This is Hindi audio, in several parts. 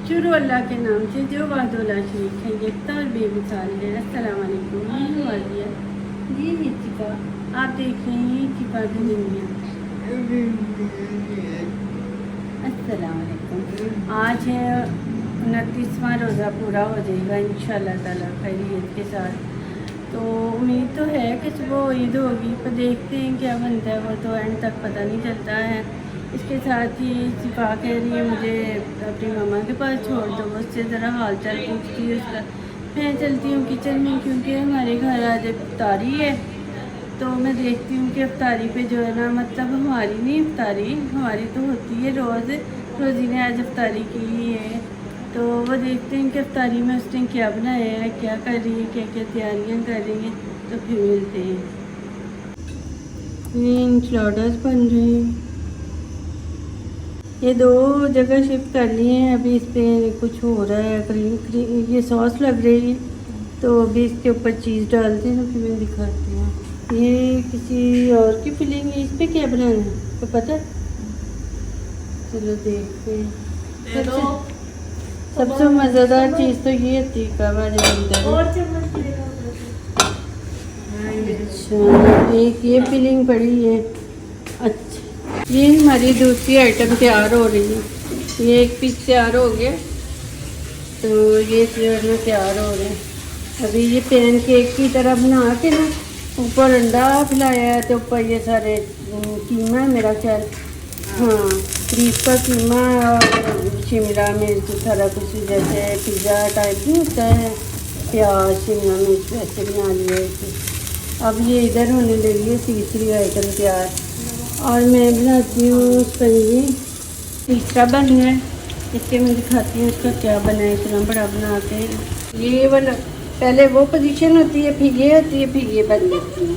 शुरू अल्लाह के नाम से जो वादोला शरीक है यकता और बेमिसाल है। अस्सलाम वालेकुम। मैं हूँ आलिया, ये है चिपा। आप देख रहे हैं चिपा की दुनिया। अस्सलाम वालेकुम। आज है 29वां रोज़ा पूरा हो जाएगा इंशाल्लाह ताला खैरियत के साथ। तो उम्मीद तो है कि सुबह ईद होगी, पर देखते हैं क्या बनता है, वो तो एंड तक पता नहीं चलता है। इसके साथ ही सिफा कह रही है मुझे अपनी मामा के पास छोड़ दो, उससे ज़रा हाल चाल पूछती है उसका। मैं चलती हूँ किचन में, क्योंकि हमारे घर आज इफ्तारी है। तो मैं देखती हूँ कि इफ्तारी पे जो है ना, मतलब हमारी नहीं इफ्तारी, हमारी तो होती है रोज़। रोज़ी ने आज इफ्तारी की है, तो वो देखते हैं कि इफ्तारी में उसने क्या बनाया है, क्या कर रही है, क्या क्या तैयारियाँ कर रही हैं। तो फिर मिलते हैं। ये इंचलाडास बन रहे हैं, ये 2 जगह शिफ्ट कर लिए हैं। अभी इस पर कुछ हो रहा है, क्रीम ये सॉस लग रही है, तो अभी इसके ऊपर चीज़ डालते हैं, तो फिर मैं दिखाती हूँ। ये किसी और की फिलिंग है, इस पर क्या बनाना है तो पता। चलो देखते हैं। सबसे मज़ेदार चीज़ तो ये तीखा वाले अंदर। अच्छा, एक ये फिलिंग पड़ी है। अच्छा, ये हमारी दूसरी आइटम तैयार हो रही है। ये एक पीस तैयार हो गया, तो ये जो है ना तैयार हो रहे हैं। अभी ये पैन केक की तरह बना के ना, ऊपर अंडा फैलाया है, तो ऊपर ये सारे कीमा है मेरा ख्याल। हाँ, बीफ का कीमा और शिमला मिर्च सारा कुछ, जैसे पिज़्ज़ा टाइप नहीं होता है, प्याज शिमला मिर्च वैसे बना लिया इसे। अब ये इधर होने लगी है तीसरी आइटम तैयार, और मैं बनाती हूँ स्पंजी। तीसरा बन है, इसके मैं दिखाती हूँ इसका क्या बना है। इतना बड़ा बनाते हैं, ये वाला पहले वो पोजीशन होती है, फिर ये होती है, फिर ये बन जाती है।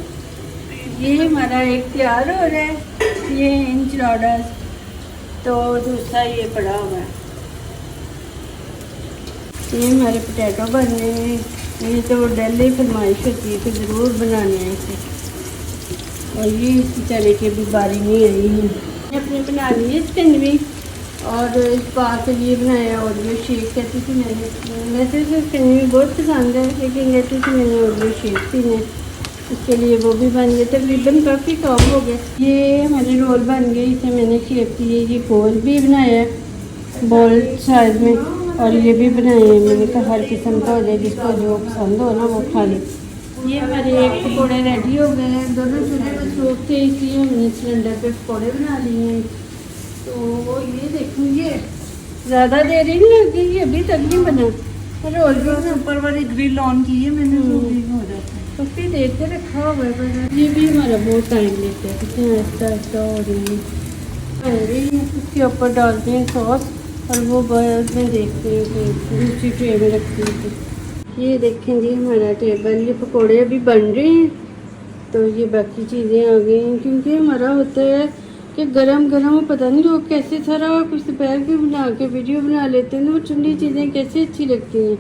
ये हमारा एक तैयार हो रहा है, ये इंचलाडास, तो दूसरा ये पड़ा हुआ है। ये हमारे पोटैटो बन रहे हैं। ये तो डेली फरमाइश होती है कि ज़रूर बनाने हैं इसे, और ये इसी तरह की भी बारी नहीं आई है। अपने बना ली है स्कैनवी, और इस बार के लिए बनाया ओरियो शेक। कहती थी मैंने, वैसे तो स्कैनवी बहुत पसंद है, लेकिन कहती थी मैंने ओरियो शेक पीने, उसके लिए वो भी बन गया। तकरीबन काफ़ी कम हो गया। ये हमारे रोल बन गए, इसे मैंने शेप दिए। ये गोल भी बनाया है बॉल साइज में, और ये भी बनाए हैं। मैंने कहा हर किस्म का हो जाए, जिसको जो पसंद हो ना वो खा ले। ये हमारे एक पकौड़े रेडी हो गए हैं। दोनों चूल्हे मसरूफ थे, इसलिए हमने सिलेंडर पे पकौड़े बना लिए हैं। तो ये देखो, ये ज़्यादा देर ही नहीं लगी, ये अभी तक नहीं बना। रोल भी ऊपर वाली ग्रिल ऑन की है मैंने, तो भी हो जाता है। काफ़ी देर से रखा हुआ है। ये भी हमारा बहुत टाइम लेता है, कितने ऐसा ऐसा हो रही है। उसके ऊपर डालते हैं सॉस, और वो बाद में देखते हैं कि दूसरी ट्रे में रखती है। ये देखें जी हमारा टेबल, ये पकोड़े अभी बन रहे हैं, तो ये बाकी चीज़ें आ गई हैं। क्योंकि हमारा होता है कि गरम गरम, पता नहीं लोग कैसे सारा कुछ दोपहर के बना के वीडियो बना लेते हैं ना, वो ठंडी चीज़ें कैसे अच्छी लगती हैं।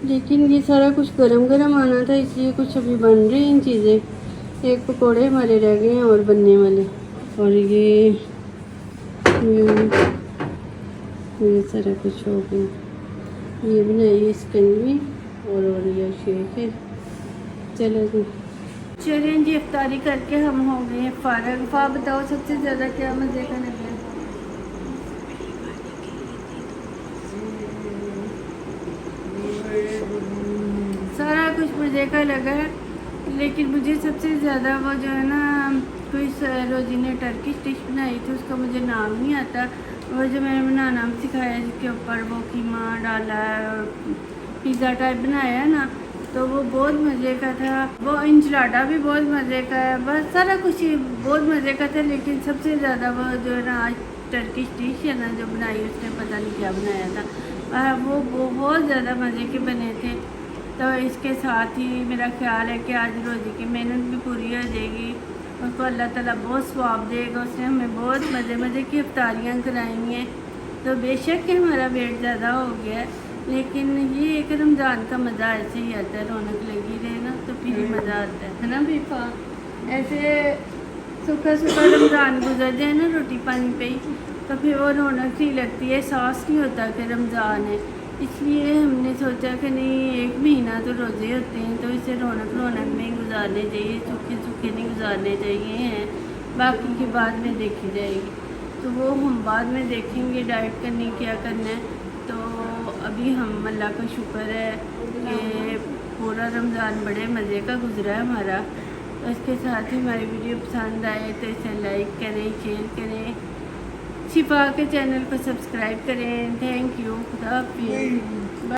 लेकिन ये सारा कुछ गरम गरम आना था, इसलिए कुछ अभी बन रही हैं चीज़ें। एक पकोड़े हमारे रह गए हैं और बनने वाले, और ये सारा कुछ हो गया। ये बनाइए स्कंजी और ये शेक है। चलो जी, चलें जी, इफ्तारी करके हम हो गए फ़ारग। फ़ा बताओ सबसे ज़्यादा क्या मज़े का लगा? सारा कुछ मज़े का लगा है, लेकिन मुझे सबसे ज़्यादा वो जो है ना, कोई रोज़ी ने टर्किश डिश बनाई थी, उसका मुझे नाम नहीं आता। वो जो मैंने बनाना सिखाया, जिसके ऊपर वो कीमा डाला है और पिज़्ज़ा टाइप बनाया है ना, तो वो बहुत मज़े का था। वो इंचलाडा भी बहुत मज़े का है, बस सारा कुछ ही बहुत मज़े का था। लेकिन सबसे ज़्यादा वो जो है ना आज टर्किश डिश है ना जो बनाई, उसने पता नहीं क्या बनाया था, वो बहुत ज़्यादा मज़े के बने थे। तो इसके साथ ही मेरा ख्याल है कि आज रोज़ी की मेहनत भी पूरी हो जाएगी, उसको अल्लाह ताला बहुत सवाब देगा। उसने हमें बहुत मज़े की इफ्तारियाँ कराई हैं। तो बेशक कि हमारा वेट ज़्यादा हो गया है, लेकिन ये एक रमज़ान का मज़ा ऐसे ही आता है, रौनक लगी रहे ना तो फिर ही मज़ा आता है ना बीफा। ऐसे सूखा सूखा रमज़ान गुजर जाए ना रोटी पानी पे ही, तो फिर वो रौनक नहीं लगती है, एहसास नहीं होता कि रमज़ान है। इसलिए हमने सोचा कि नहीं, 1 महीना तो रोज़े होते हैं, तो इसे रौनक रौनक में ही गुजारने चाहिए, सूखे सूखे नहीं गुजारने चाहिए हैं। बाकी की बाद में देखी जाएगी, तो वो हम बाद में देखेंगे डाइट करनी क्या करना है। तो अभी हम अल्लाह का शुक्र है कि पूरा रमज़ान बड़े मज़े का गुजरा है हमारा। तो इसके साथ ही हमारी वीडियो पसंद आए तो इसे लाइक करें, शेयर करें, शिफा के चैनल को सब्सक्राइब करें। थैंक यू, खुदा हाफिज़।